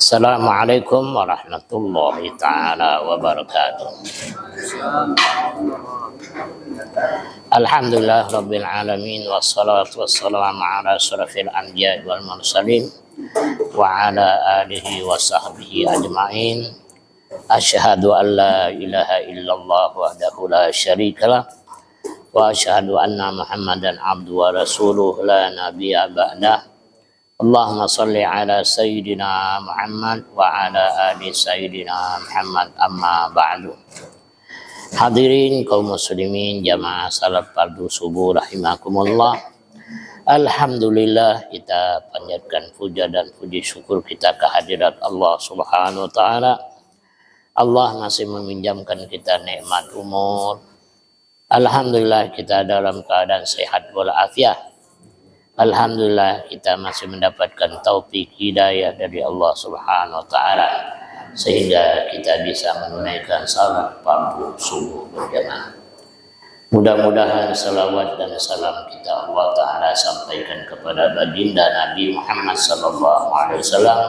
Assalamualaikum warahmatullahi taala wabarakatuh. Alhamdulillah rabbil alamin wassalatu wassalamu ala asyrafil anbiya'i wal mursalin wa ala alihi wa sahbihi ajmain. Asyhadu an la ilaha illallah wahdahu la syarikalah wa asyhadu anna Muhammadan abduhu wa rasuluh la nabiyya ba'dah. Allahumma salli ala Sayyidina Muhammad wa ala ali Sayyidina Muhammad amma ba'du. Hadirin kaum muslimin jamaah salat fardu subuh rahimakumullah. Alhamdulillah kita panjatkan puja dan puji syukur kita kehadirat Allah Subhanahu wa taala. Allah masih meminjamkan kita nikmat umur. Alhamdulillah kita dalam keadaan sehat walafiat. Alhamdulillah kita masih mendapatkan taufik hidayah dari Allah Subhanahu wa taala sehingga kita bisa menunaikan salat fardu subuh berjamaah. Mudah-mudahan salawat dan salam kita Allah taala sampaikan kepada baginda Nabi Muhammad sallallahu alaihi wasallam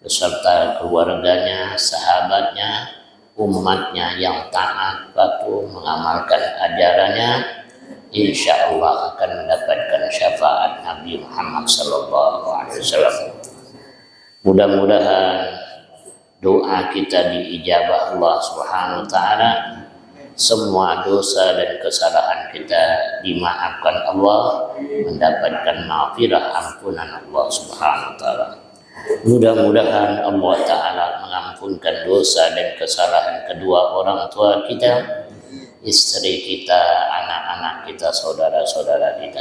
beserta keluarganya, sahabatnya, umatnya yang taat patuh mengamalkan ajarannya. Insya Allah akan mendapatkan syafaat Nabi Muhammad sallallahu alaihi wasallam. Mudah-mudahan doa kita diijabah Allah Subhanahu wa taala. Semua dosa dan kesalahan kita dimaafkan Allah, mendapatkan maghfirah ampunan Allah Subhanahu wa taala. Mudah-mudahan Allah taala mengampunkan dosa dan kesalahan kedua orang tua kita, istri kita, anak-anak kita, saudara-saudara kita.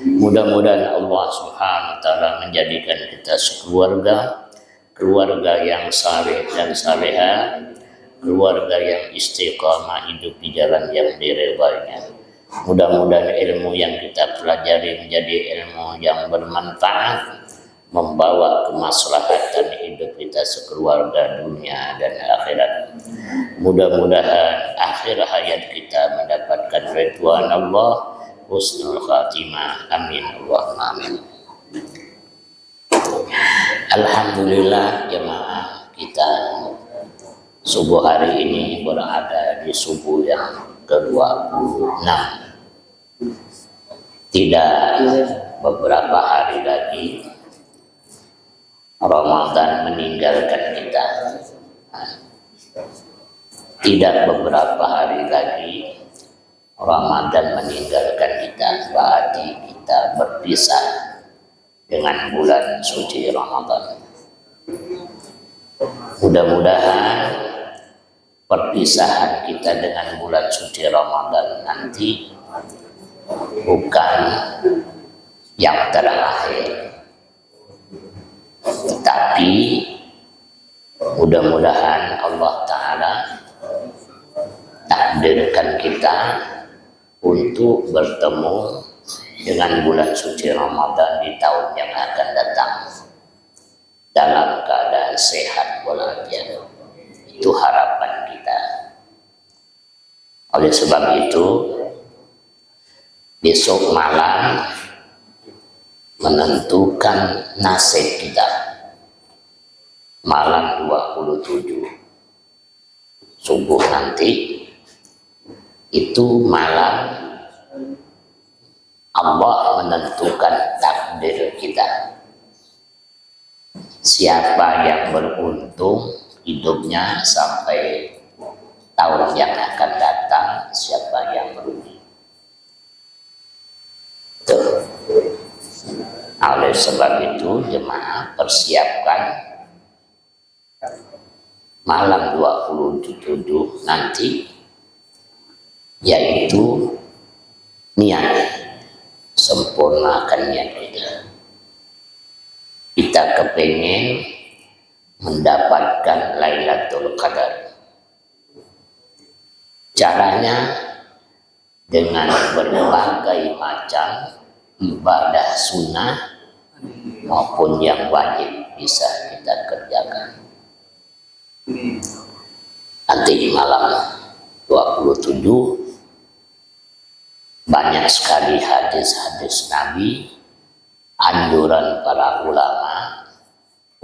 Mudah-mudahan Allah Subhanahu wa taala menjadikan kita keluarga yang saleh dan saleha, keluarga yang istiqamah hidup di jalan yang diridhainya. Mudah-mudahan ilmu yang kita pelajari menjadi ilmu yang bermanfaat, membawa kemaslahatan hidup kita sekeluarga dunia dan akhirat. Mudah-mudahan akhir hayat kita mendapatkan ridwan Allah, husnul khatimah. Amin Allahumma amin. Alhamdulillah jemaah kita subuh hari ini berada di subuh yang ke-26. Tidak beberapa hari lagi Ramadan meninggalkan kita. Tidak beberapa hari lagi Ramadan meninggalkan kita, berarti kita berpisah dengan bulan suci Ramadan. Mudah-mudahan perpisahan kita dengan bulan suci Ramadan nanti bukan yang terakhir, tetapi mudah-mudahan Allah Ta'ala takdirkan kita untuk bertemu dengan bulan suci Ramadan di tahun yang akan datang dalam keadaan sehat walafiat. Itu harapan kita. Oleh sebab itu besok malam menentukan nasib kita. Malam 27 subuh nanti itu malam Allah menentukan takdir kita. Siapa yang beruntung hidupnya sampai tahun yang akan datang, siapa yang merugi. Tuh. Oleh sebab itu jemaah persiapkan malam 27 nanti, yaitu niat, sempurnakan niat kita. Kita kepengen mendapatkan Lailatul Qadar. Caranya dengan berbagai macam ibadah sunnah maupun yang wajib bisa kita kerjakan. Nanti di malam 27 banyak sekali hadis-hadis Nabi, anjuran para ulama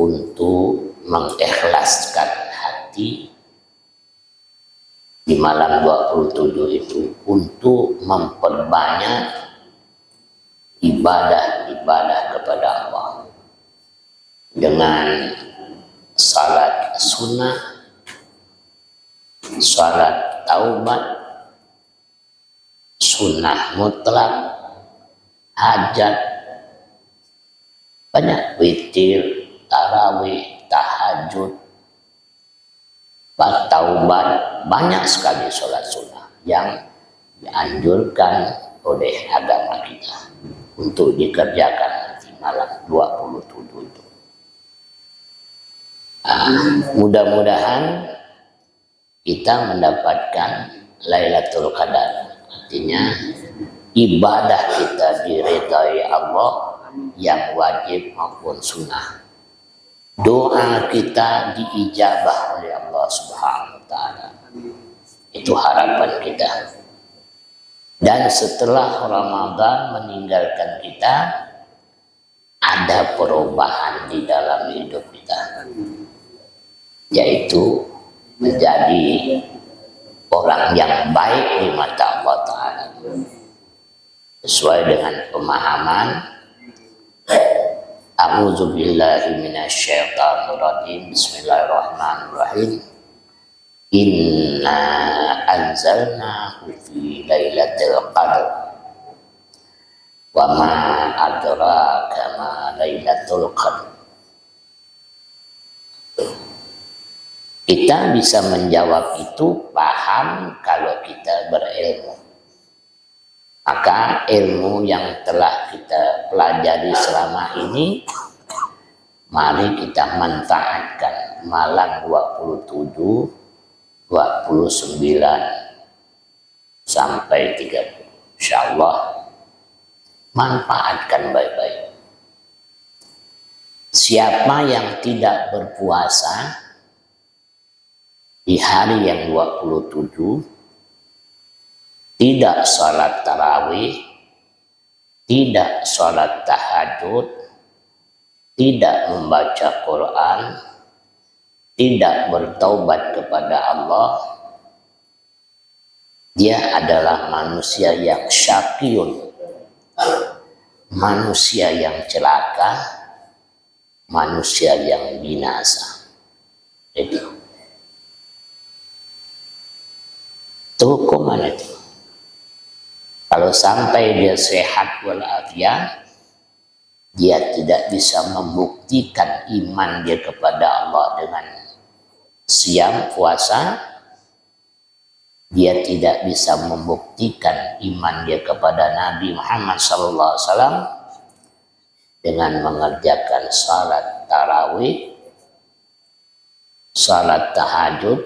untuk mengikhlaskan hati di malam 27 itu untuk memperbanyak ibadah-ibadah kepada Allah dengan salat sunnah, salat taubat, sunnah mutlak, hajat, banyak witir, tarawih, tahajud, taubat, banyak sekali sholat sunnah yang dianjurkan oleh agama kita untuk dikerjakan di malam 27 itu. Mudah-mudahan kita mendapatkan Lailatul Qadar, artinya ibadah kita diridai Allah yang wajib maupun sunnah. Doa kita diijabah oleh Allah Subhanahu wa taala. Itu harapan kita. Dan setelah Ramadan meninggalkan kita, ada perubahan di dalam hidup kita, yaitu menjadi orang yang baik di mata Allah Ta'ala sesuai dengan pemahaman A'udzu billahi minasyaitonir rajim. Bismillahirrahmanirrahim. Inna anzalnahu fi lailatul qadr. Wa ma adraka ma lailatul qadr. Kita bisa menjawab itu paham kalau kita berilmu. Maka ilmu yang telah kita pelajari selama ini, mari kita manfaatkan malam 27, 29 sampai 30. Insyaallah manfaatkan baik-baik. Siapa yang tidak berpuasa di hari yang 27, tidak sholat tarawih, tidak sholat tahajud, tidak membaca Quran, tidak bertaubat kepada Allah, dia adalah manusia yang syaqiyun, manusia yang celaka, manusia yang binasa. Itu hukuman itu. Kalau sampai dia sehat walafiat, dia tidak bisa membuktikan iman dia kepada Allah dengan siam puasa, dia tidak bisa membuktikan iman dia kepada Nabi Muhammad SAW dengan mengerjakan salat tarawih, salat tahajud,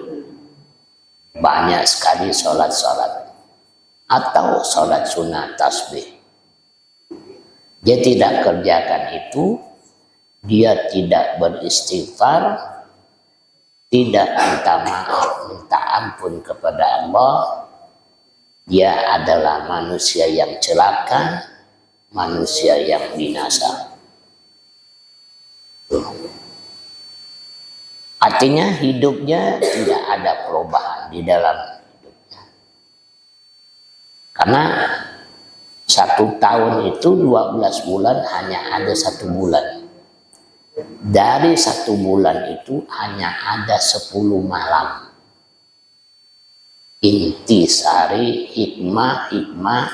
banyak sekali salat-salat, atau sholat sunnah tasbih. Dia tidak kerjakan itu, dia tidak beristighfar, tidak minta maaf, minta ampun kepada Allah. Dia adalah manusia yang celaka, manusia yang binasa. Artinya hidupnya tidak ada perubahan di dalam. Karena 1 tahun itu 12 bulan hanya ada 1 bulan. Dari 1 bulan itu hanya ada 10 malam. Intisari hikmah-hikmah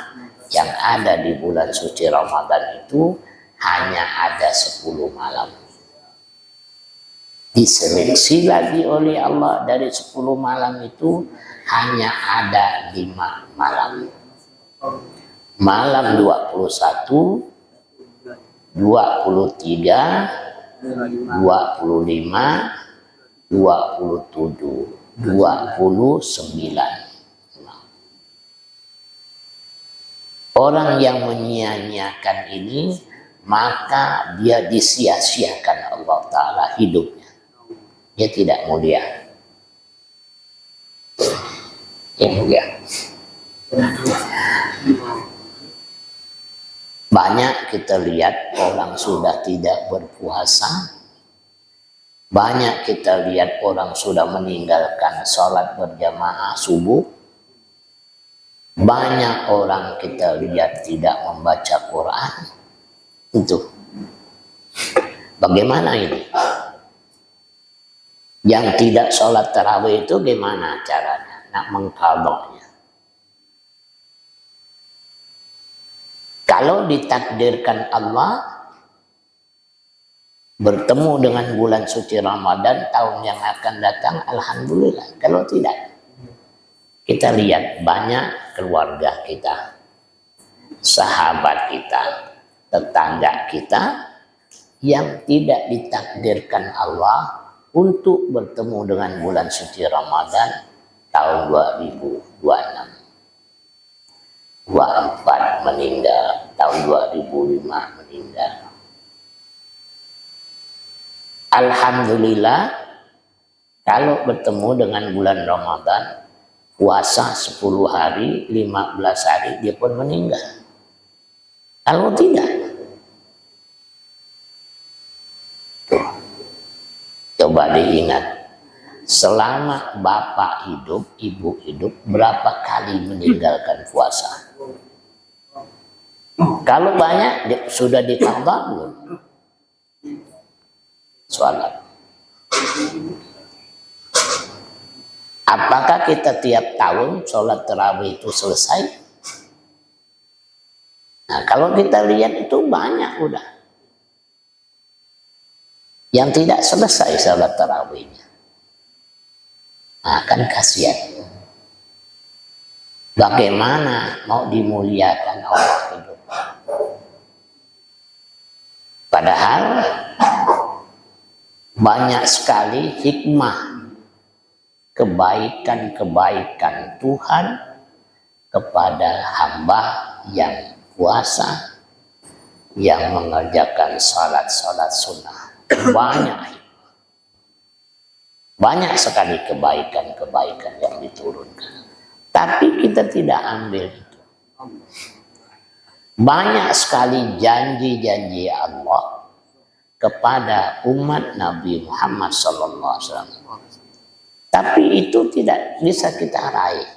yang ada di bulan suci Ramadan itu hanya ada 10 malam. Diseleksi lagi oleh Allah, dari 10 malam itu hanya ada 5 malam. Malam 21, 23, 25, 27, 29. Orang yang menyia-nyiakan ini, maka dia disia-siakan Allah Ta'ala hidupnya. Dia tidak mulia. Banyak kita lihat orang sudah tidak berpuasa, Banyak kita lihat orang sudah meninggalkan sholat berjamaah subuh. Banyak orang kita lihat tidak membaca Quran. Itu bagaimana ini? Yang tidak sholat tarawih itu gimana caranya nak mengqadhanya? Kalau ditakdirkan Allah bertemu dengan bulan suci Ramadan tahun yang akan datang, alhamdulillah. Kalau tidak, kita lihat banyak keluarga kita, sahabat kita, tetangga kita yang tidak ditakdirkan Allah untuk bertemu dengan bulan suci Ramadan tahun 2026. 24 meninggal, tahun 2005 meninggal. Alhamdulillah, kalau bertemu dengan bulan Ramadan, puasa 10 hari, 15 hari, dia pun meninggal. Kalau tidak, tuh, coba diingat, selama bapak hidup, ibu hidup, berapa kali meninggalkan puasa? Kalau banyak, sudah ditambah belum? Sholat. Apakah kita tiap tahun sholat tarawih itu selesai? Nah, kalau kita lihat itu banyak udah yang tidak selesai sholat tarawihnya. Nah, kan kasihan. Bagaimana mau dimuliakan Allah itu? Padahal banyak sekali hikmah kebaikan-kebaikan Tuhan kepada hamba yang puasa, yang mengerjakan salat-salat sunnah. Banyak sekali kebaikan-kebaikan yang diturunkan. Tapi kita tidak ambil itu. Banyak sekali janji-janji Allah kepada umat Nabi Muhammad SAW. Tapi itu tidak bisa kita raih.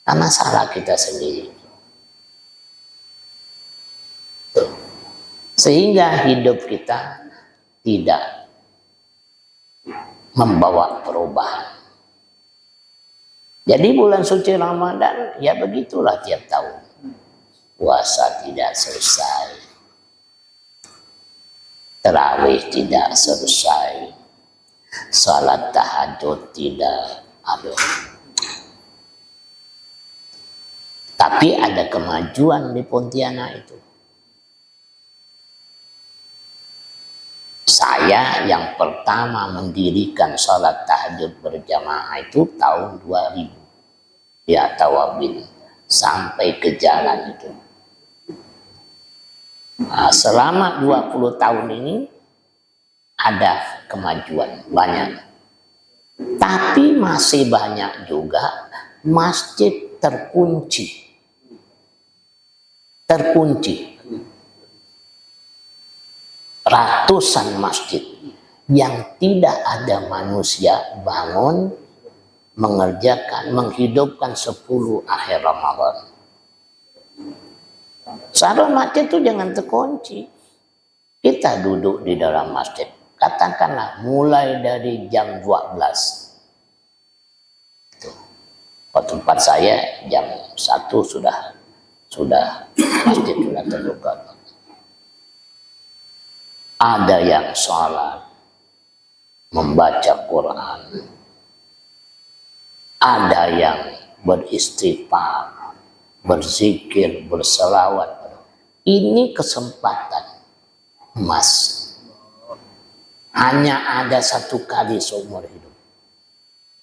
Karena salah kita sendiri. Sehingga hidup kita tidak membawa perubahan. Jadi bulan suci Ramadan ya begitulah tiap tahun. Puasa tidak selesai. Tarawih tidak selesai. Salat tahajud tidak ada. Tapi ada kemajuan di Pontianak itu. Saya yang pertama mendirikan salat tahajud berjamaah itu tahun 2000. Ya Tawabin sampai ke jalan itu. Nah, selama 20 tahun ini ada kemajuan banyak. Tapi masih banyak juga masjid terkunci. Ratusan masjid yang tidak ada manusia bangun, mengerjakan, menghidupkan 10 akhir Ramadan. Seharusnya masjid itu jangan terkunci. Kita duduk di dalam masjid, katakanlah mulai dari jam 12. Di tempat saya jam 1 sudah masjid sudah terbuka. Ada yang sholat, membaca Quran, ada yang beristighfar, berzikir, berselawat. Ini kesempatan emas. Hanya ada satu kali seumur hidup.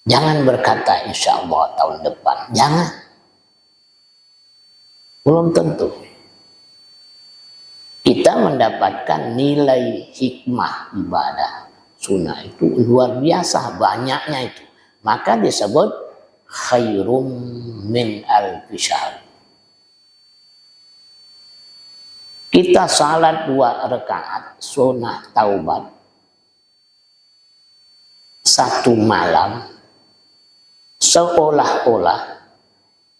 Jangan berkata insya Allah tahun depan. Jangan. Belum tentu. Kita mendapatkan nilai hikmah ibadah sunnah itu luar biasa banyaknya itu. Maka disebut khairum min alfi syahr. Kita salat 2 rakaat sunnah taubat satu malam seolah-olah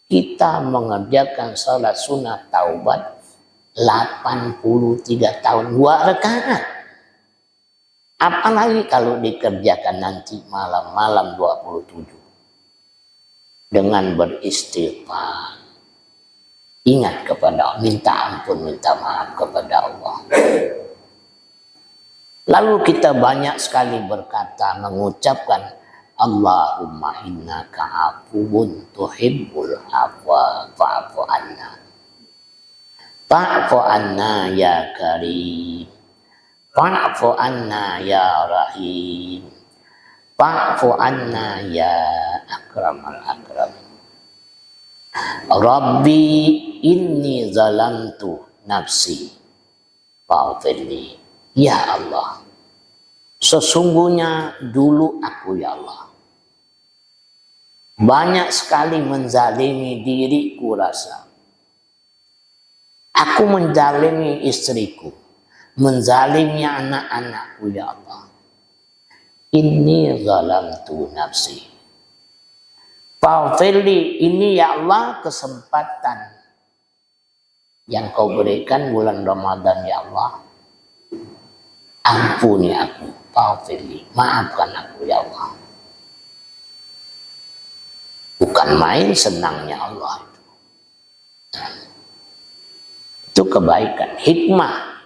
kita mengerjakan salat sunat taubat 83 tahun 2 rakaat. Apalagi kalau dikerjakan nanti malam-malam 27 dengan beristighfar. Ingat kepada, minta ampun, minta maaf kepada Allah. Lalu kita banyak sekali berkata, mengucapkan Allahumma innaka afuwun tuhibbul afwa fa'fu anna. Fa'fu anna ya karim. Fa'fu anna ya rahim. Fa'fu anna ya akramal akramin. Rabbi inni zalamtu nafsi fa'firli. Ya Allah, sesungguhnya dulu aku ya Allah banyak sekali menzalimi diriku rasa. Aku menzalimi istriku, menzalimi anak-anakku ya Allah. Inni zalamtu nafsi fa'firli. Ini ya Allah kesempatan yang kau berikan bulan Ramadan ya Allah. Ampuni aku, fa'firli, maafkan aku ya Allah. Bukan main senangnya Allah itu. Itu kebaikan, hikmah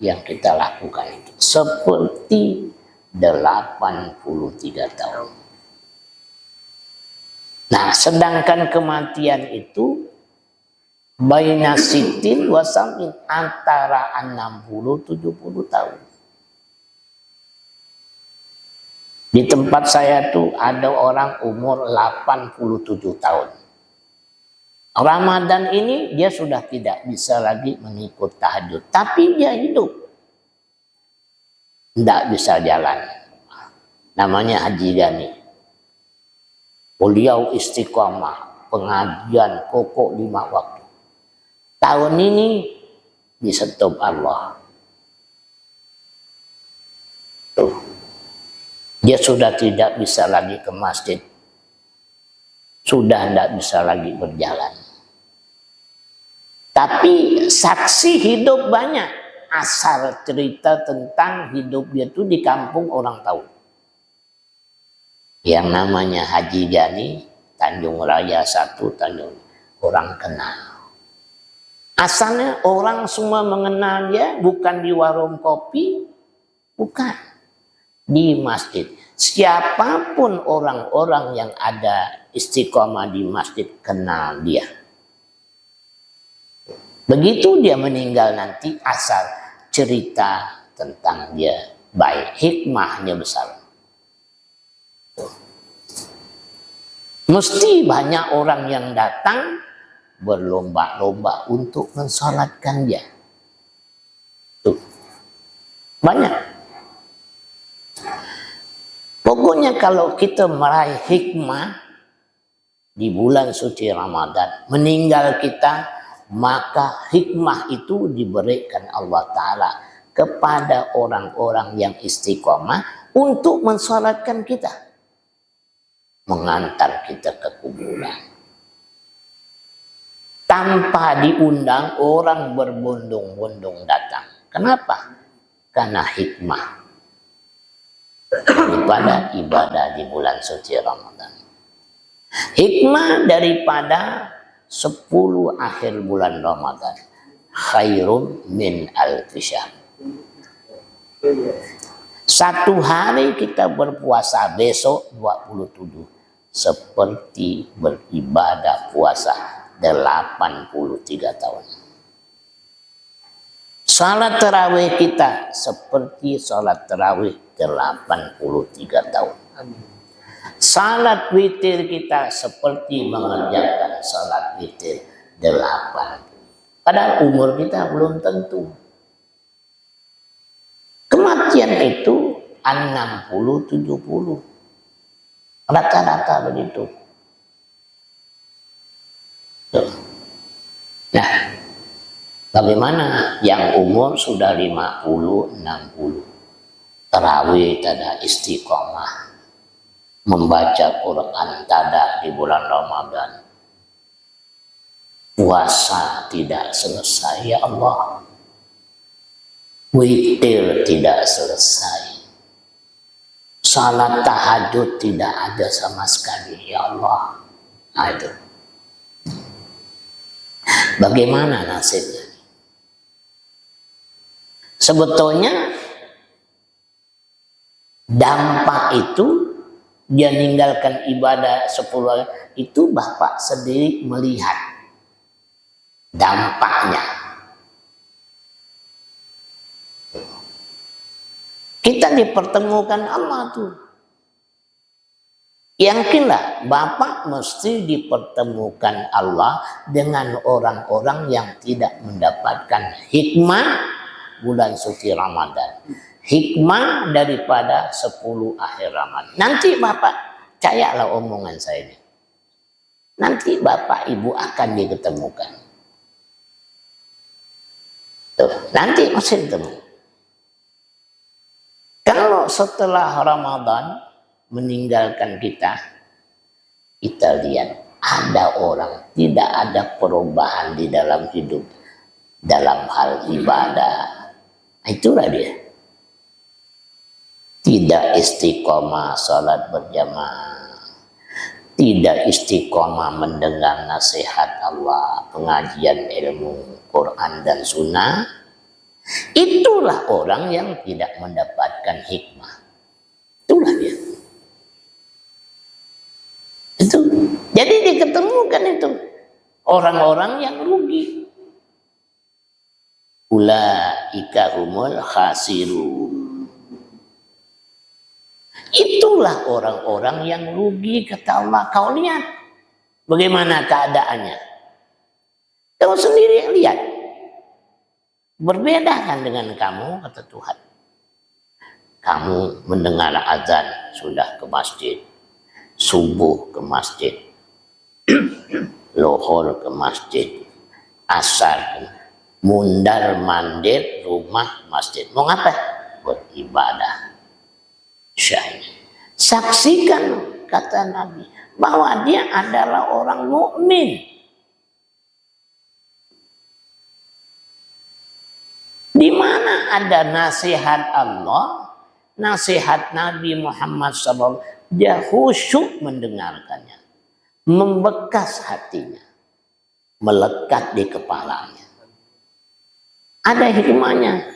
yang kita lakukan itu. Seperti 83 tahun. Nah, sedangkan kematian itu baina sitin wasamin, antara 60-70 tahun. Di tempat saya tuh ada orang umur 87 tahun. Ramadan ini dia sudah tidak bisa lagi mengikut tahajud, tapi dia hidup. Tidak bisa jalan. Namanya Haji Gani. Beliau istiqomah, pengajian pokok 5 waktu. Tahun ini disetop Allah. Tuh. Dia sudah tidak bisa lagi ke masjid. Sudah tidak bisa lagi berjalan. Tapi saksi hidup banyak. Asal cerita tentang hidup dia itu di kampung orang tahu. Yang namanya Haji Gani, Tanjung Raya 1, Tanjung, orang kenal. Asalnya orang semua mengenal dia bukan di warung kopi, bukan di masjid. Siapapun orang-orang yang ada istiqomah di masjid kenal dia. Begitu dia meninggal nanti asal cerita tentang dia baik, hikmahnya besar. Mesti banyak orang yang datang berlomba-lomba untuk mensalatkan dia. Tuh. Banyak. Pokoknya kalau kita meraih hikmah di bulan suci Ramadan, meninggal kita, maka hikmah itu diberikan Allah Ta'ala kepada orang-orang yang istiqomah untuk mensalatkan kita, mengantar kita ke kuburan. Tanpa diundang, orang berbondong-bondong datang. Kenapa? Karena hikmah daripada ibadah di bulan suci Ramadan. Hikmah daripada 10 akhir bulan Ramadan. Khairum min alfi syahr. 1 hari kita berpuasa, besok 27. Seperti beribadah puasa 83 tahun. Salat tarawih kita seperti salat tarawih 83 tahun. Salat witir kita seperti mengerjakan salat witir 8. Padahal umur kita belum tentu. Kematian itu 60-70. Rata-rata begitu. Nah, bagaimana yang umur sudah 50-60? Tarawih tada istiqomah, membaca Quran tada di bulan Ramadan, puasa tidak selesai ya Allah, witir tidak selesai, salat tahajud tidak ada sama sekali ya Allah. Nah, itu bagaimana nasibnya? Sebetulnya dampak itu dia meninggalkan ibadah 10 hari itu Bapak sendiri melihat dampaknya. Kita dipertemukan Allah tuh. Yakinlah Bapak mesti dipertemukan Allah dengan orang-orang yang tidak mendapatkan hikmah bulan suci Ramadan. Hikmah daripada 10 akhir Ramadan. Nanti Bapak, percayalah omongan saya ini. Nanti Bapak Ibu akan diketemukan. Tuh, nanti masih ketemu. Kalau setelah Ramadan meninggalkan kita, kita lihat ada orang tidak ada perubahan di dalam hidup, dalam hal ibadah. Itulah dia. Tidak istiqomah salat berjamaah, tidak istiqomah mendengar nasihat Allah, pengajian ilmu Quran dan Sunnah. Itulah orang yang tidak mendapatkan hikmah. Itulah dia. Itu. Jadi diketemukan itu orang-orang yang rugi. Ulaika humul khasirun. Itulah orang-orang yang rugi, kata Allah. Kau lihat bagaimana keadaannya. Kau sendiri lihat. Berbeda kan dengan kamu, kata Tuhan. Kamu mendengar azan sudah ke masjid, subuh ke masjid, lohor ke masjid, asar, mundar mandir rumah masjid. Mau ngapa? Beribadah. Saksikan, kata Nabi, bahwa dia adalah orang mukmin. Di mana ada nasihat Allah, nasihat Nabi Muhammad SAW, dia khusyuk mendengarkannya, membekas hatinya, melekat di kepalanya. Ada hikmahnya.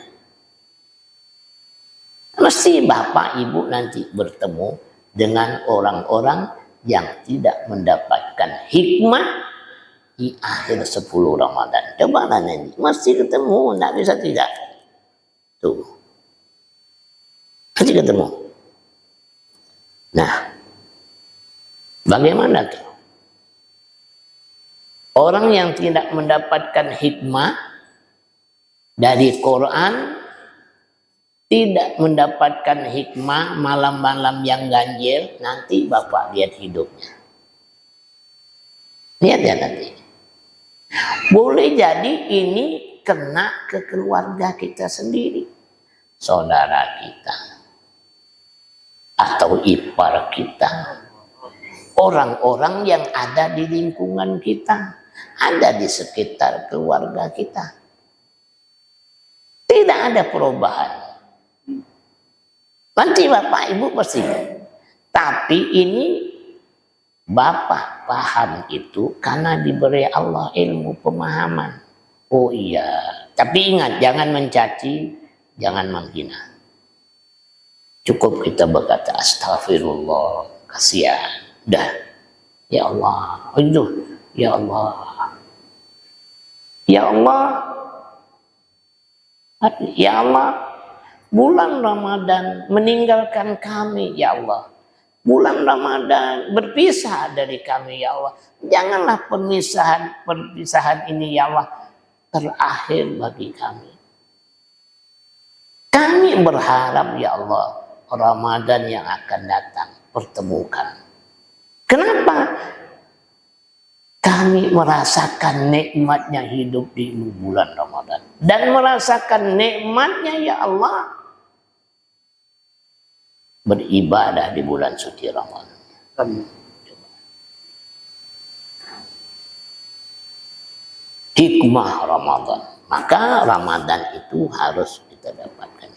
Mesti Bapak Ibu nanti bertemu dengan orang-orang yang tidak mendapatkan hikmah di akhir 10 Ramadan. Coba nanti, mesti ketemu, tidak bisa tidak. Tuh. Nanti ketemu. Nah, bagaimana tuh? Orang yang tidak mendapatkan hikmah dari Quran, tidak mendapatkan hikmah malam-malam yang ganjil, nanti Bapak lihat hidupnya. Lihat ya nanti. Boleh jadi ini kena ke keluarga kita sendiri, saudara kita, atau ipar kita, orang-orang yang ada di lingkungan kita, ada di sekitar keluarga kita. Tidak ada perubahan. Nanti Bapak Ibu pasti. Tapi ini Bapak paham itu karena diberi Allah ilmu pemahaman. Oh iya, tapi ingat jangan mencaci, jangan menghina. Cukup kita berkata astagfirullah, kasihan. Dah, ya Allah, itu, ya Allah, ya Allah, ya Allah, bulan Ramadan meninggalkan kami, ya Allah. Bulan Ramadan berpisah dari kami, ya Allah. Janganlah perpisahan ini, ya Allah, terakhir bagi kami. Kami berharap, ya Allah, Ramadan yang akan datang pertemukan. Kenapa? Kami merasakan nikmatnya hidup di bulan Ramadan. Dan merasakan nikmatnya, ya Allah, beribadah di bulan suci Ramadan. Hikmah Ramadan. Maka Ramadan itu harus kita dapatkan.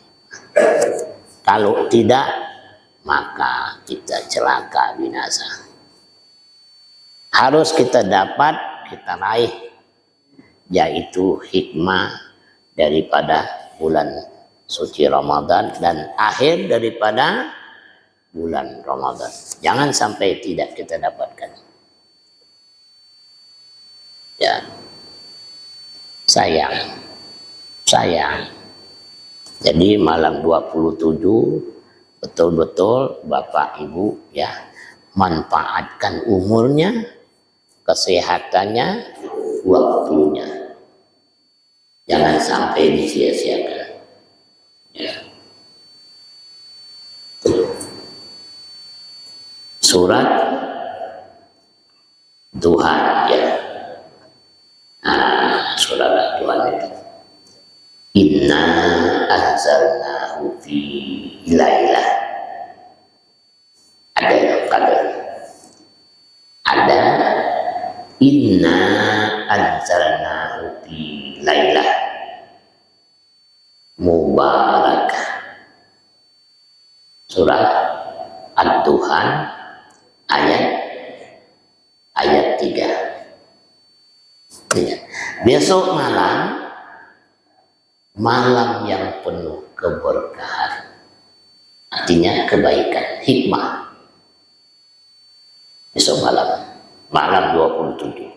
Kalau tidak, maka kita celaka binasa. Harus kita dapat, kita raih, yaitu hikmah daripada bulan suci Ramadan dan akhir daripada bulan Ramadan. Jangan sampai tidak kita dapatkan. Ya. Sayang. Jadi malam 27 betul-betul Bapak Ibu ya manfaatkan umurnya, kesehatannya, waktunya. Jangan sampai disia-siakan. Ya. Surat Tuhan ya. Surat Tuhan itu. Inna anzalnahu fi lailah. Ada yang kadang. Ada inna anzalnahu fi lailah mubarakah. Surat Ad-Duhan ayat 3. Besok malam yang penuh keberkahan, artinya kebaikan, hikmah. Besok malam 27.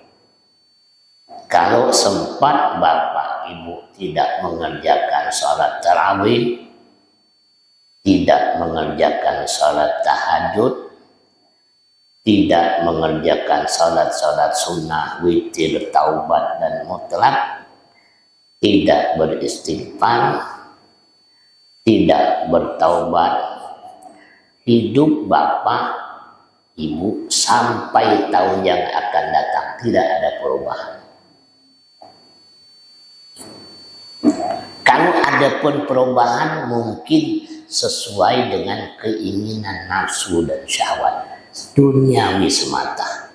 Kalau sempat Bapak Ibu tidak mengerjakan sholat tarawih, tidak mengerjakan sholat tahajud, tidak mengerjakan sholat-sholat sunnah, witir, taubat, dan mutlak, tidak beristighfar, tidak bertaubat, hidup Bapak Ibu sampai tahun yang akan datang tidak ada perubahan. Kalau ada pun perubahan mungkin sesuai dengan keinginan nafsu dan syahwat duniawi semata,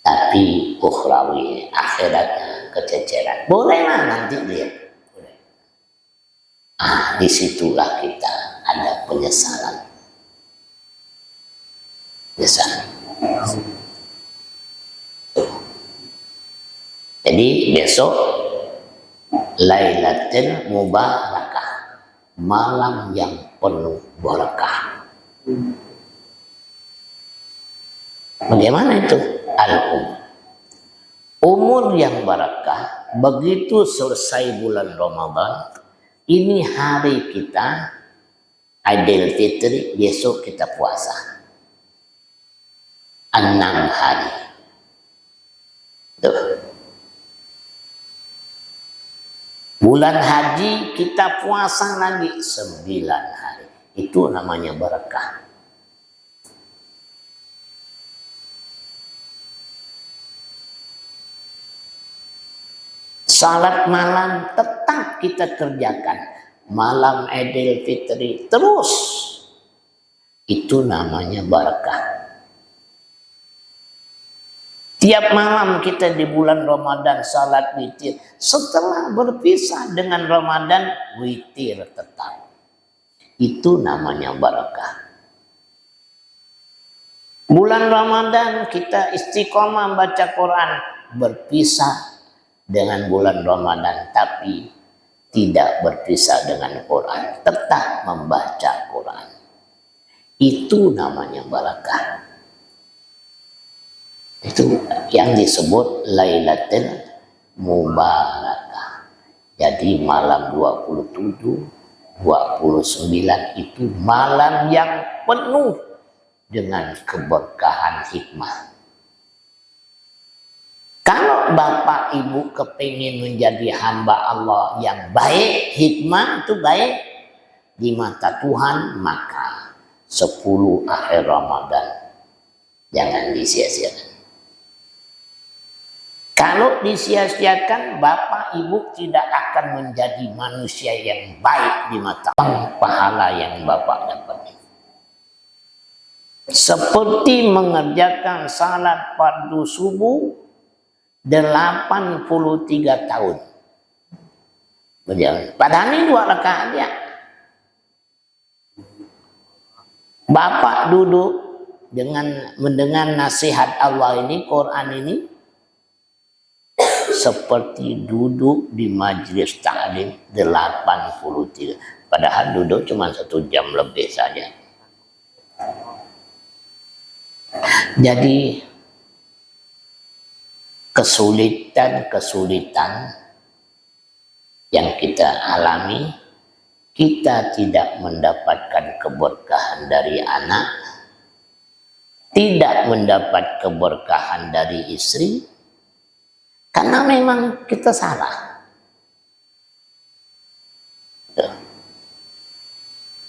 tapi ukhrawi, akhiratnya kececeran. Bolehlah nanti lihat. Disitulah kita ada penyesalan. Jadi besok Lailatul Mubarakah, malam yang penuh berkah. Bagaimana itu? Al-umur. Umur yang barakah. Begitu selesai bulan Ramadan, ini hari kita Idul Fitri, besok kita puasa 6 hari. Tuh. Bulan haji kita puasa lagi 9 hari. Itu namanya barakah. Salat malam tetap kita kerjakan. Malam Idul Fitri terus. Itu namanya barakah. Tiap malam kita di bulan Ramadan salat witir. Setelah berpisah dengan Ramadan, witir tetap. Itu namanya barakah. Bulan Ramadan kita istiqomah baca Quran. Berpisah dengan bulan Ramadan, tapi tidak berpisah dengan Quran. Tetap membaca Quran. Itu namanya barakah. Itu yang disebut Lailatul Mubarakah. Jadi malam 27, 29 itu malam yang penuh dengan keberkahan hikmah. Kalau Bapak Ibu kepingin menjadi hamba Allah yang baik, hikmah itu baik di mata Tuhan, maka 10 akhir Ramadan jangan disia-siakan. Kalau disia-siakan, Bapak Ibu tidak akan menjadi manusia yang baik di mata pahala yang Bapak dapat. seperti mengerjakan salat fardu subuh 83 tahun berjalan. Padahal ini 2 rakaat ya. Bapak duduk dengan mendengar nasihat Allah ini, Quran ini, seperti duduk di majelis ta'lim 83. Padahal duduk cuma 1 jam lebih saja. Jadi kesulitan-kesulitan yang kita alami, kita tidak mendapatkan keberkahan dari anak, tidak mendapat keberkahan dari istri, karena memang kita salah.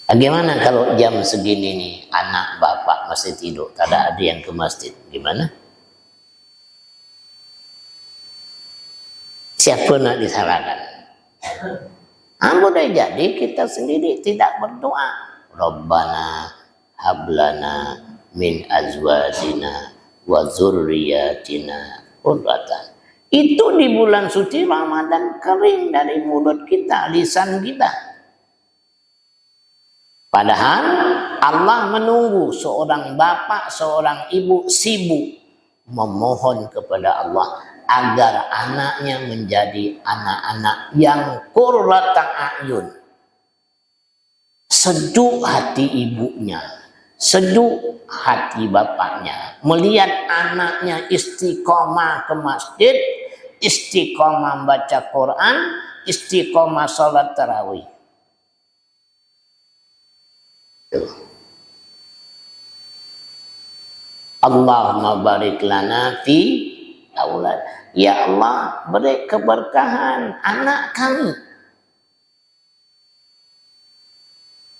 Bagaimana kalau jam segini nih anak bapak masih tidur, tidak ada yang ke masjid, gimana? Siapa nak disalahkan? Boleh jadi kita sendiri tidak berdoa. Rabbana hablana min azwajina wa dzurriyyatina qurratan. Itu di bulan suci Ramadan kering dari mulut kita, lisan kita. Padahal Allah menunggu seorang bapak, seorang ibu sibuk memohon kepada Allah agar anaknya menjadi anak-anak yang qurrata a'yun. Sejuk hati ibunya, sejuk hati bapaknya, melihat anaknya istiqomah ke masjid, istiqomah baca Quran, istiqomah salat tarawih. Allahumma barik lana fi aulad. Ya Allah, beri keberkahan anak kami.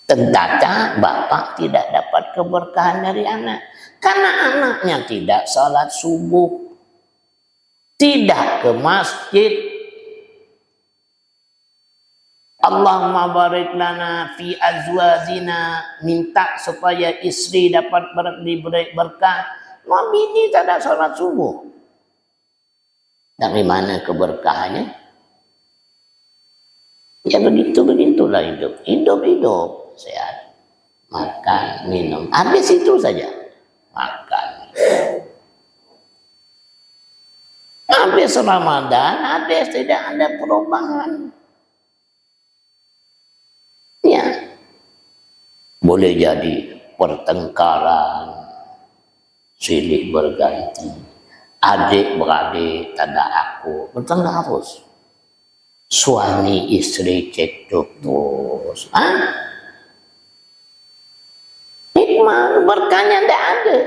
Ternyata bapak tidak dapat keberkahan dari anak, karena anaknya tidak salat subuh, tidak ke masjid. Allahumma barik lana fi azwajina, minta supaya istri dapat diberi berkah. Mami ini tak ada sholat subuh. Dari mana keberkahannya? Ya begitulah hidup. Hidup sehat. Makan, minum. Habis itu saja. Makan. Habis Ramadan, habis tidak ada perubahan. Ya, boleh jadi pertengkaran, silih berganti, adik-beradik tanda aku, bertengkar terus, suami istri cekcok terus, hikmah berkahnya tidak ada.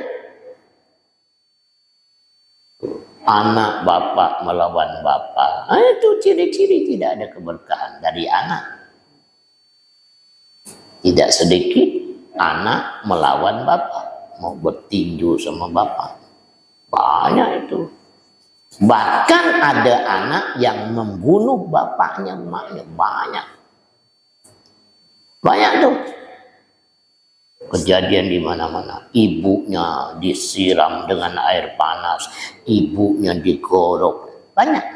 Anak bapak melawan bapak, itu ciri-ciri tidak ada keberkahan dari anak. Tidak sedikit anak melawan bapak, mau bertinju sama bapak. Banyak itu. Bahkan ada anak yang membunuh bapaknya, emaknya. Banyak tuh. Kejadian di mana-mana. Ibunya disiram dengan air panas, ibunya digorok. Banyak.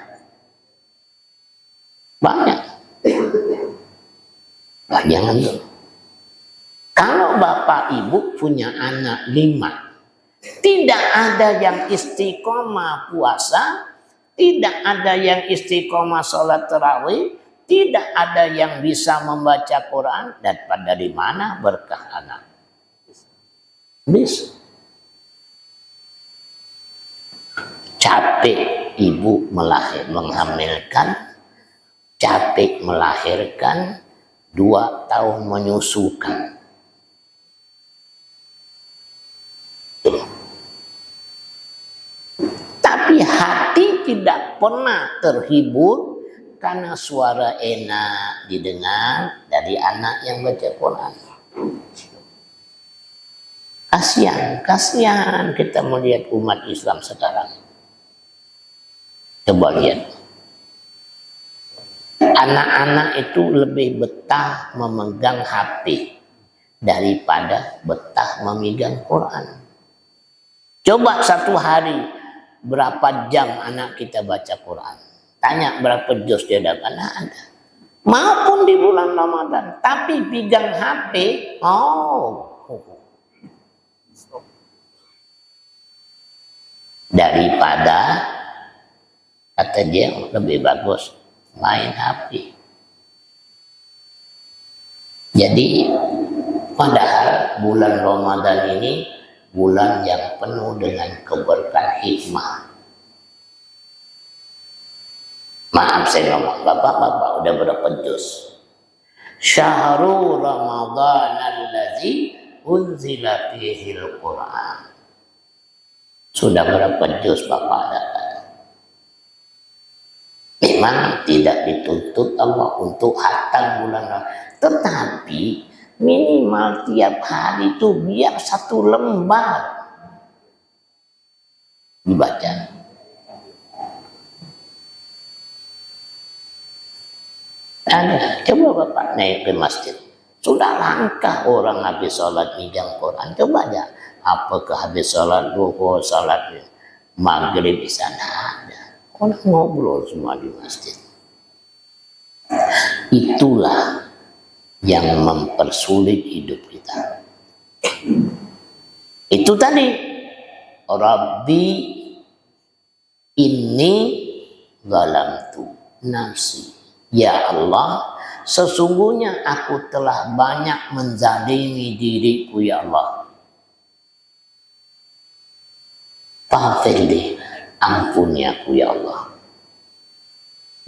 Jangan tuh. Kalau bapak ibu punya anak 5, tidak ada yang istiqomah puasa, tidak ada yang istiqomah sholat tarawih, tidak ada yang bisa membaca Quran, dan dari mana berkah anak? Bisa. Capek ibu menghamilkan, capek melahirkan, 2 tahun menyusukan. Tapi hati tidak pernah terhibur karena suara enak didengar dari anak yang baca Quran. Kasihan kita melihat umat Islam sekarang. Coba lihat. Anak-anak itu lebih betah memegang HP daripada betah memegang Quran. Coba satu hari berapa jam anak kita baca Quran. Tanya berapa juz dia dapat, ada. Maupun di bulan Ramadan, tapi pegang HP, daripada kata dia lebih bagus main HP. Jadi padahal bulan Ramadan ini bulan yang penuh dengan keberkahan hikmah. Maaf saya ngomong, bapak-bapak udah berapa juz? Syahrul Ramadan allazi unzila fihil Quran. Sudah berapa juz bapak dapat? Memang tidak dituntut Allah untuk hatam bulan Ramadan, tetapi minimal tiap hari itu biar satu lembar dibaca. Ada, coba bapak naik ke masjid, sudah langkah orang habis sholat megang Quran. Coba aja, apakah habis sholat duhur, sholat maghrib di sana ada orang ngobrol semua di masjid. Itulah yang mempersulit hidup kita. Itu tadi, Rabbi inni zalamtu nafsi. Ya Allah, sesungguhnya aku telah banyak menzalimi diriku ya Allah. Faghfirli, ampuni aku ya Allah.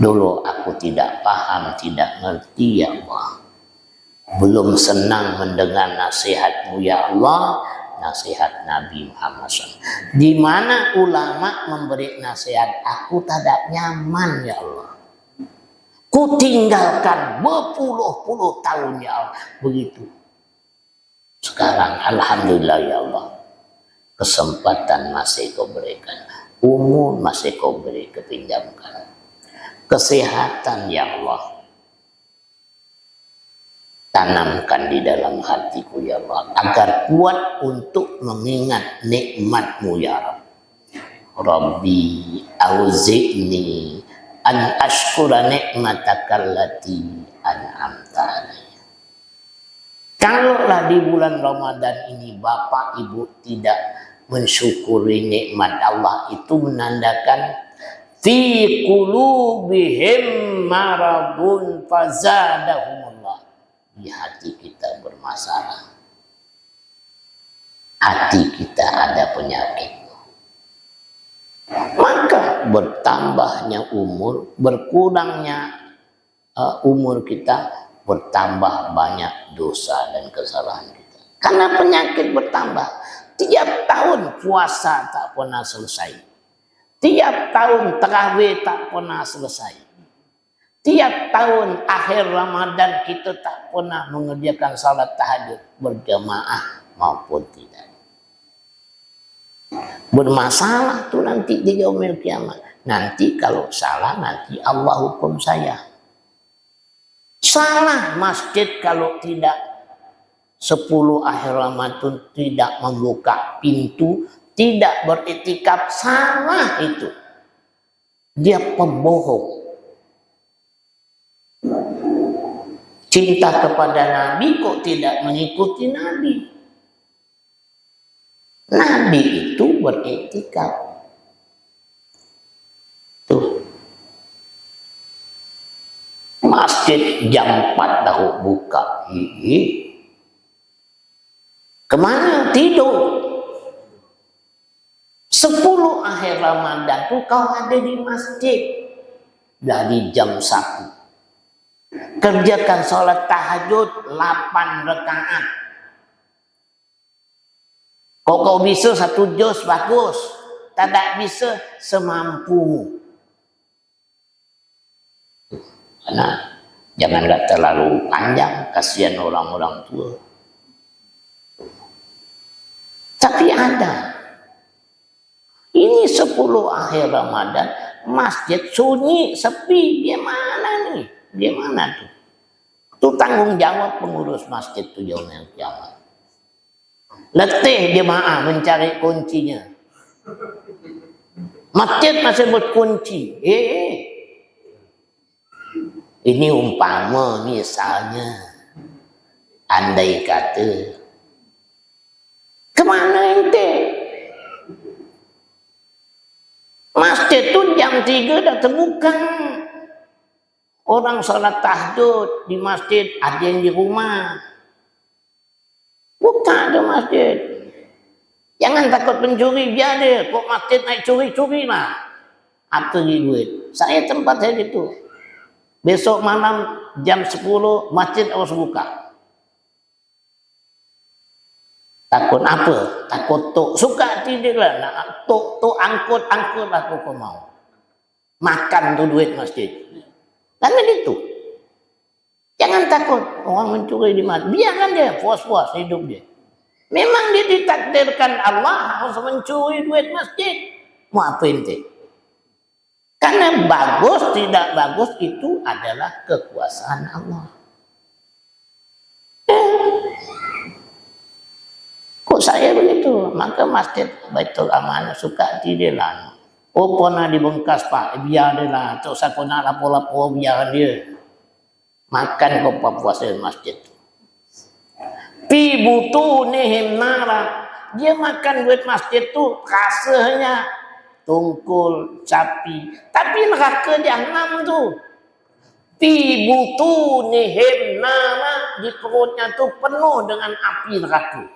Dulu aku tidak paham, tidak ngerti ya Allah. Belum senang mendengar nasihatmu ya Allah, nasihat Nabi Muhammad SAW. Di mana ulama memberi nasihat, aku tidak nyaman ya Allah. Ku tinggalkan berpuluh-puluh tahun ya Allah. Begitu. Sekarang alhamdulillah ya Allah, kesempatan masih kau berikan, umur masih kau beri kepinjamkan, kesehatan ya Allah tanamkan di dalam hatiku ya Allah, agar kuat untuk mengingat nikmatmu ya Rabb. Rabbi auzi'ni an ashkura ni'matakallati an'amta alayya. Kalaulah di bulan Ramadan ini Bapak Ibu tidak mensyukuri nikmat Allah, itu menandakan fi qulubihim maradun fazadahumullah. Di hati kita bermasalah, hati kita ada penyakit. Maka bertambahnya umur, berkurangnya umur kita, bertambah banyak dosa dan kesalahan kita. Karena penyakit bertambah. Tiap tahun puasa tak pernah selesai. Tiap tahun tarawih tak pernah selesai. Tiap tahun akhir Ramadan kita tak pernah mengerjakan salat tahajud berjamaah maupun tidak. Bermasalah tuh nanti di yaumil kiamat. Nanti kalau salah, nanti Allah hukum saya. Salah masjid kalau tidak 10 akhir Ramadan tidak membuka pintu, tidak beriktikaf, salah itu. Dia pembohong. Cinta kepada Nabi kok tidak mengikuti Nabi. Nabi itu beriktikaf. Tuh. Masjid jam 4 tahu buka. Kemana tidur? 10 akhir Ramadan tuh kau ada di masjid dari jam 1. Kerjakan sholat tahajud 8 rakaat. Kau bisa 1 juz bagus, tidak bisa semampumu. Karena jangan nggak terlalu panjang, kasihan orang-orang tua. Tapi ada. Ini 10 akhir Ramadan, masjid sunyi, sepi. Dia mana nih? Dia mana tuh? Itu tanggung jawab pengurus masjid tu yaumil kiamat. Letih jemaah mencari kuncinya. Masjid masih berkunci. Ini umpama misalnya, andai kata, kemana ente? Masjid tu jam 3 dah terbuka. Orang salat tahajud di masjid, ada yang di rumah. Buka tu masjid. Jangan takut pencuri, biar dia. Kok masjid naik curi-curi lah. Apa lagi duit? Saya tempat saya gitu. Besok malam jam 10 masjid harus buka. Takut apa? Takut tok. Suka tidak lah. Nak tok angkut lah kau mau. Makan tu duit masjid. Kan begitu. Jangan takut orang mencuri di masjid. Biarkan dia puas-puas hidup dia. Memang dia ditakdirkan Allah harus mencuri duit masjid. Mau apa ente? Karena bagus tidak bagus itu adalah kekuasaan Allah. Kok saya begitu? Maka masjid Baitul Amanah suka tidak lah. Oh pernah dibengkas pak, biar dia lah. Tak usah kau nak lapor-lapor, biar dia. Makan kau puasa di masjid. Fi butunihim nara. Dia makan duit masjid tu rasanya tungkul, sapi. Tapi neraka jahanam tu. Fi butunihim nara. Di perutnya tu penuh dengan api neraka.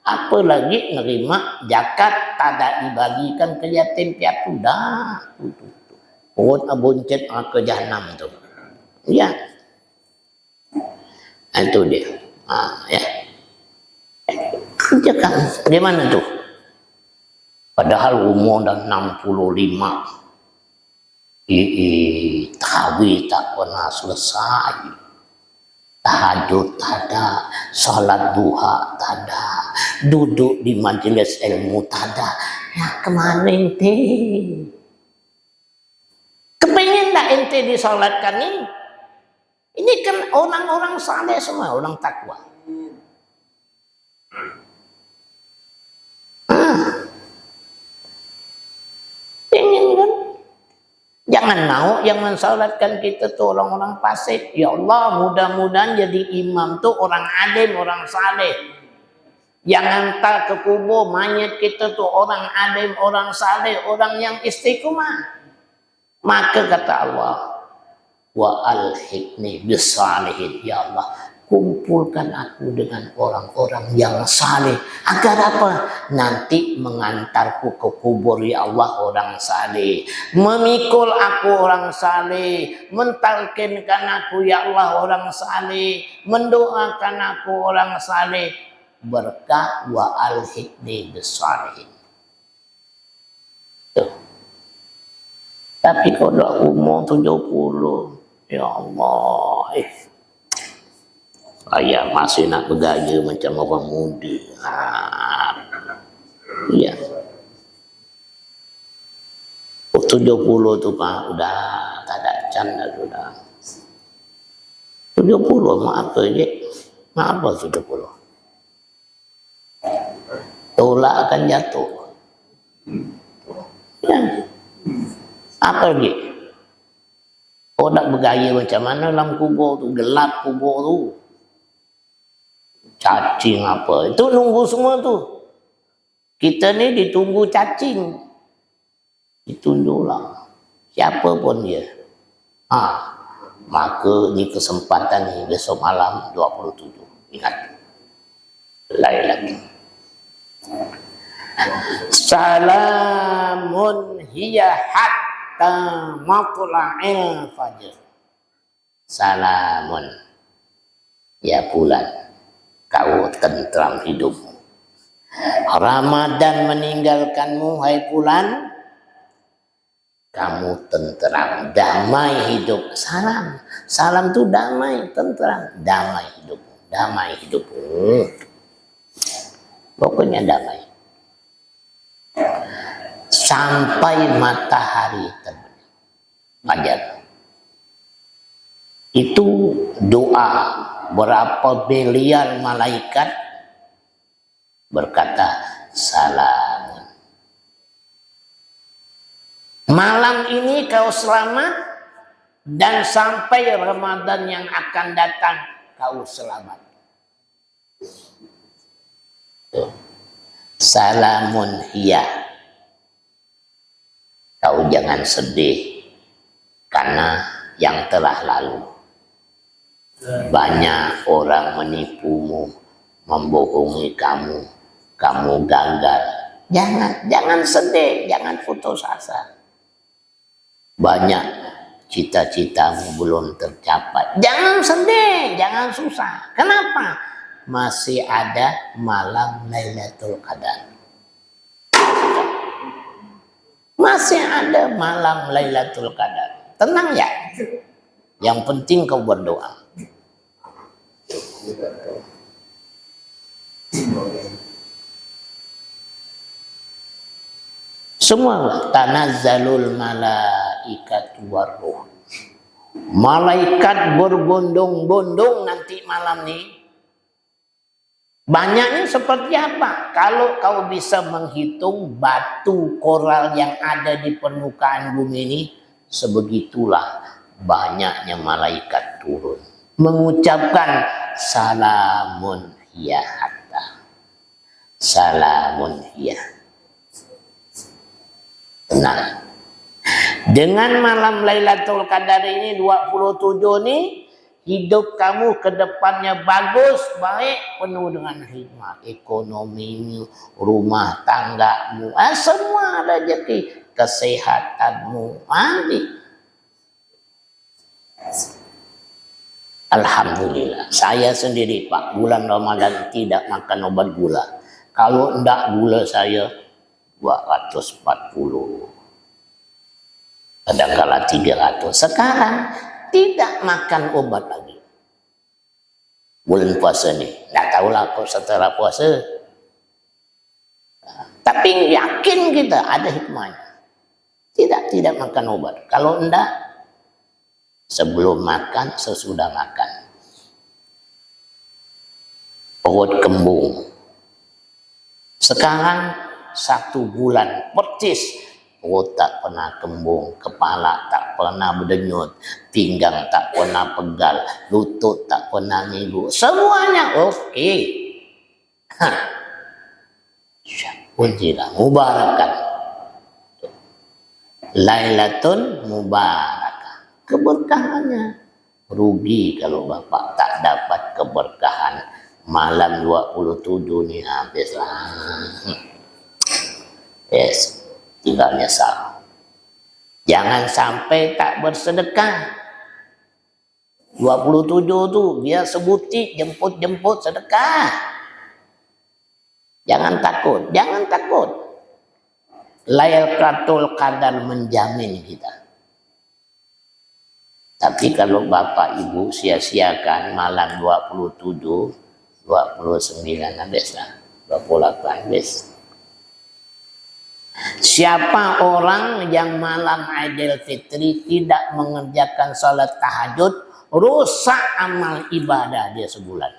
Apalagi nerima zakat tak ada dibagikan ke yatim piatu dah. Perut aboncet neraka jahanam tu. Ya. Itu dia. Ya. Jangan. Gimana tu? Padahal umur dah 65. Tarawih tak pernah selesai. Tahajud tak ada. Salat duha tak ada. Duduk di majlis ilmu tak ada. Ya kemana ente? Kepingin tak ente disolatkan ini? Ini kan orang-orang saleh semua, orang takwa. Ingin kan? Jangan mau yang mensalatkan kita tuh orang-orang fasik. Ya Allah, mudah-mudahan jadi imam tuh orang alim, orang saleh. Yang hantar ke kubur mayat kita tuh orang alim, orang saleh, orang yang istiqomah. Maka kata Allah, wa alhiqni bisalihin. Ya Allah, kumpulkan aku dengan orang-orang yang saleh. Agar apa? Nanti mengantarku ke kubur ya Allah orang saleh. Memikul aku orang saleh. Mentalkinkan aku ya Allah orang saleh. Mendoakan aku orang saleh. Berkah wa alhiqni bisalihin. Tapi kalau umur 70, ya Allah, saya masih nak bergaya macam orang muda. Iya. 70 tu pak, udah tak ada canda sudah. 70 mau apa je? Mau apa 70? Tolak akan jatuh. Ya. Apa lagi? Oh nak bergaya macam mana dalam kubur tu, gelap kubur tu. Cacing apa? Itu nunggu semua tu. Kita ni ditunggu cacing. Ditunduklah. Siapa pun dia. Maka ni kesempatan ni besok malam 27. Ingat. Lain lagi. Salamun hiya hatta matla'il fajr. Salamun. Ya bulan. Kau tentram hidupmu. Ramadan meninggalkanmu, hai bulan. Kamu tentram, damai hidup. Salam. Salam tu damai, tentram. Damai hidupmu. Damai hidupmu. Pokoknya damai. Sampai matahari terbit. Fajar. Itu doa berapa biliar malaikat berkata salam. Malam ini kau selamat dan sampai Ramadan yang akan datang kau selamat. Tuh. Salamun hiya. Kau jangan sedih karena yang telah lalu. Banyak orang menipumu, membohongi kamu, kamu gagal. Jangan sedih, jangan putus asa. Banyak cita-citamu belum tercapai. Jangan sedih, jangan susah. Kenapa? Masih ada malam Lailatul Qadar. Masih ada malam Lailatul Qadar. Tenang ya. Yang penting kau berdoa. Semua tanazzalul malaikatu warruh. Malaikat berbondong-bondong nanti malam ini. Banyaknya seperti apa? Kalau kau bisa menghitung batu koral yang ada di permukaan bumi ini, sebegitulah banyaknya malaikat turun. Mengucapkan salamun hiya hatta. Salamun hiya. Nah, dengan malam Lailatul Qadar ini 27 ini, hidup kamu ke depannya bagus, baik, penuh dengan hikmah. Ekonomimu, rumah tanggamu, semua ada rezeki. Kesehatanmu, alhamdulillah. Saya sendiri Pak, bulan Ramadan tidak makan obat gula. Kalau enggak gula saya 240. Kadang-kala 300. Sekarang tidak makan obat lagi. Bulan puasa nih, nggak tahulah kok setelah puasa. Tapi yakin kita ada hikmahnya. Tidak makan obat. Kalau enggak, sebelum makan, sesudah makan. Perut kembung. Sekarang 1 bulan percis. Perut tak pernah kembung, kepala tak pernah berdenyut, pinggang tak pernah pegal, lutut tak pernah ngilu. Semuanya oke. Unjilah mubarakan. Lailatul mubarakah. Keberkahannya. Rugi kalau Bapak tak dapat keberkahan. Malam 27 nih habislah. Yes. Tinggal nyesal. Jangan sampai tak bersedekah. 27 tuh biar sebuti jemput sedekah. Jangan takut. Lailatul Qadar menjamin kita. Tapi kalau Bapak Ibu sia-siakan malam 27, 29 habislah. 28 habis. Siapa orang yang malam Idul Fitri tidak mengerjakan salat tahajud, rusak amal ibadah dia sebulan.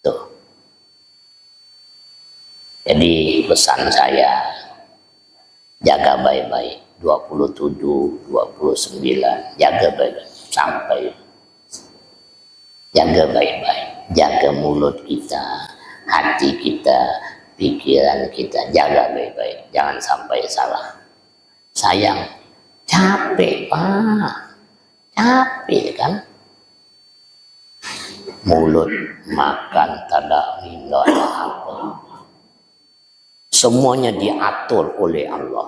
Tuh. Jadi pesan saya, jaga baik-baik. 27, 29, jaga baik-baik sampai. Jaga baik-baik, jaga mulut kita, hati kita, pikiran kita, jaga baik-baik, jangan sampai salah. Sayang, capek Pak, capek kan? Mulut makan tada minum apa? Semuanya diatur oleh Allah.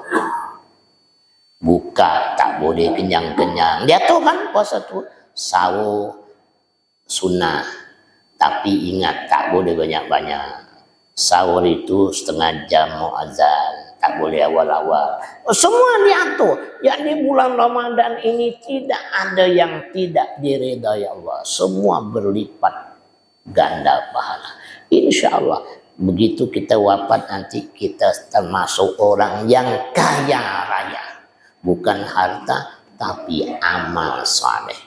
Buka tak boleh kenyang-kenyang. Dia tahu kan puasa tuh sahur sunnah, tapi ingat tak boleh banyak-banyak. Sahur itu setengah jam mau azan, tak boleh awal-awal. Semua diatur. Yang di bulan Ramadan ini tidak ada yang tidak diridai Allah. Semua berlipat ganda pahala. Insya Allah begitu kita wafat nanti kita termasuk orang yang kaya raya. Bukan harta, tapi amal saleh.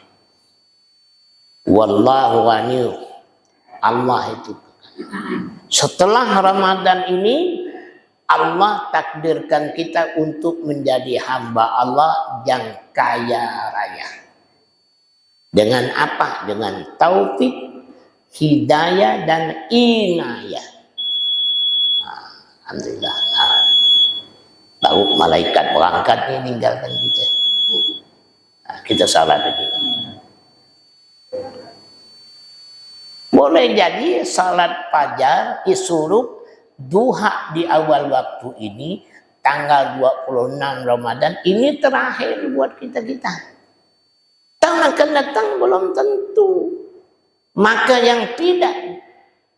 Wallahu ghani. Allah itu setelah Ramadan ini Allah takdirkan kita untuk menjadi hamba Allah yang kaya raya. Dengan apa? Dengan taufik, hidayah dan inayah. Alhamdulillah. Tahu malaikat berangkat ini meninggalkan kita. Kita salah lagi. Boleh jadi salat fajar, isuruk, duha di awal waktu ini, tanggal 26 Ramadan, ini terakhir buat kita-kita. Tahun akan datang belum tentu. Maka yang tidak,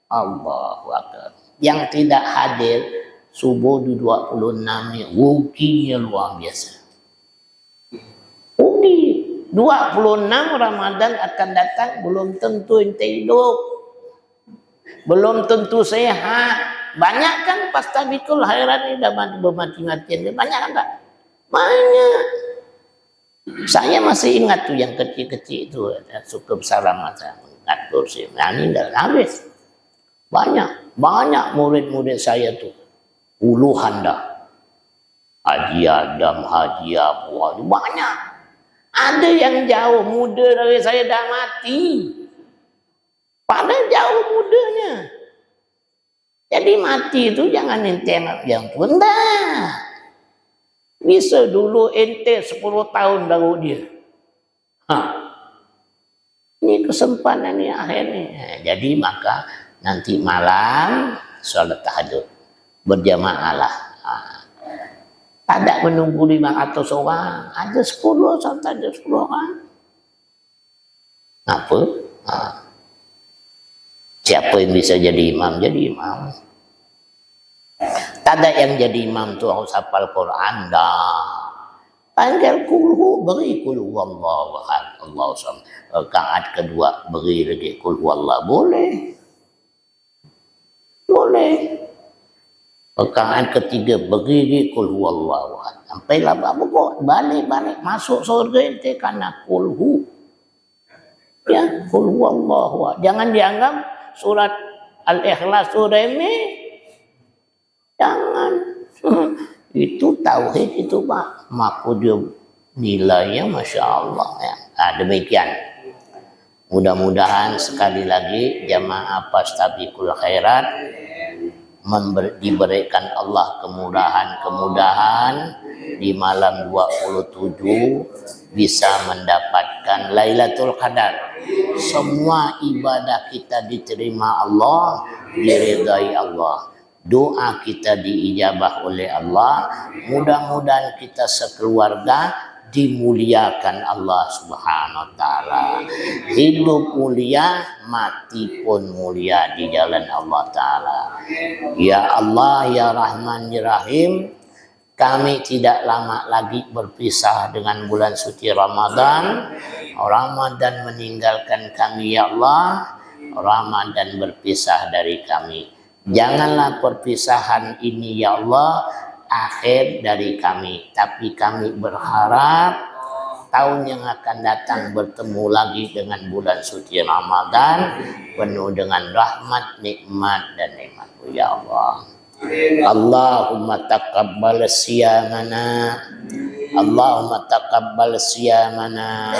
Allahu Akbar, yang tidak hadir subuh di 26 ini, ruginya luar biasa. Rugi. 26 Ramadan akan datang, belum tentu ente hidup, belum tentu sehat. Banyak kan pastabikul khairat ini dah bermati-matian, banyak kan tak? Banyak. Saya masih ingat tuh yang kecil-kecil itu, cukup salam masa ngatur sih. Nah ini dah habis. Banyak murid-murid saya tuh, puluhan dah. Haji Adam, Haji Abu, banyak. Ada yang jauh muda dari saya dah mati. Padahal jauh mudanya. Jadi mati itu jangan ente yang tua. Nah, bisa dulu ente 10 tahun baru dia. Ini kesempatan ini akhirnya. Jadi maka nanti malam sholat tahajud berjamaah lah. Ada menunggu 500 orang, ada 10 sampai ada 10 orang. Apa? Siapa yang bisa jadi imam? Jadi imam. Tak ada yang jadi imam tu harus hafal Quran dah. Panggil kulhu, beri kulhu wallahu ahad, Allahu samad. Rakaat kedua beri lagi kulhu wallah, boleh. Boleh. Rakaat ketiga beri kulhu wallahu ahad. Sampai lah bapak balik masuk surga ente karena kulhu. Ya, kulhu wallahu ahad. Jangan dianggap surat Al-Ikhlas tu remeh. Jangan. Itu tauhid itu Pak. Maka dia nilainya Masya Allah. Ya. Nah, demikian. Mudah-mudahan sekali lagi jamaah Pastabikul Khairat diberikan Allah kemudahan di malam 27 bisa mendapatkan Lailatul Qadar. Semua ibadah kita diterima Allah, diridai Allah. Doa kita diijabah oleh Allah. Mudah-mudahan kita sekeluarga dimuliakan Allah Subhanahu wa taala. Hidup mulia, mati pun mulia di jalan Allah taala. Ya Allah, ya Rahman, ya Rahim, kami tidak lama lagi berpisah dengan bulan suci Ramadan. Ramadan meninggalkan kami ya Allah. Ramadan berpisah dari kami. Janganlah perpisahan ini ya Allah akhir dari kami, tapi kami berharap tahun yang akan datang bertemu lagi dengan bulan suci Ramadan penuh dengan rahmat, nikmat dan nikmat ya Allah. Allahumma taqabbal siyamana, Allahumma taqabbal siyamana,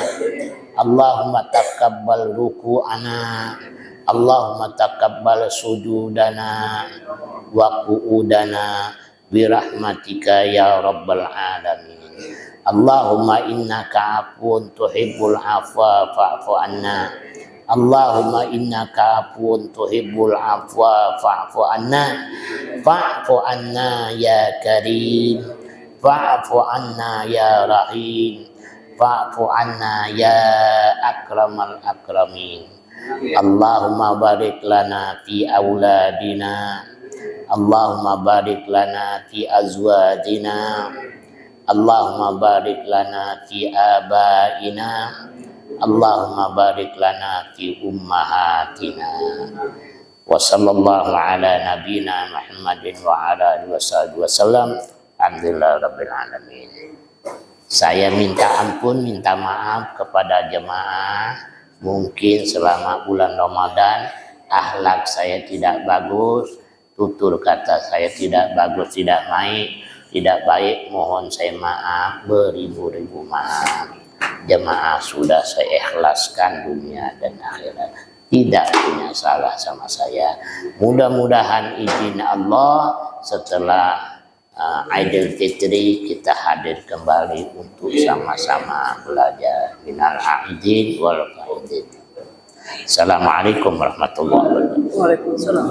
Allahumma taqabbal ruku'ana, Allahumma taqabbal sujudana wa qu'udana birahmatika ya rabbal alamin. Allahumma innaka afuwun tuhibbul afwa fa'fu anna. Allahumma innaka afuwun tuhibbul afwa fa'fu anna. Fa'fu anna ya karim, fa'fu anna ya rahim, fa'fu anna ya akramal akramin. Allahumma barik lana fi auladina, Allahumma barik lana fi azwajina, Allahumma barik lana fi abaina, Allahumma barik lana fi ummahatina. Wa sallallahu ala nabiyyina Muhammadin wa ala alihi wasallam. Alhamdulillah rabbil alamin. Saya minta ampun, minta maaf kepada jemaah. Mungkin selama bulan Ramadan akhlak saya tidak bagus, tutur kata saya tidak bagus, tidak baik. Mohon saya maaf, beribu-ribu maaf. Jemaah sudah saya ikhlaskan dunia dan akhirat, tidak punya salah sama saya. Mudah-mudahan izin Allah setelah Idul Fitri kita hadir kembali untuk sama-sama belajar. Minal aidin wal faidin. Assalamualaikum warahmatullahi wabarakatuh. Waalaikumsalam.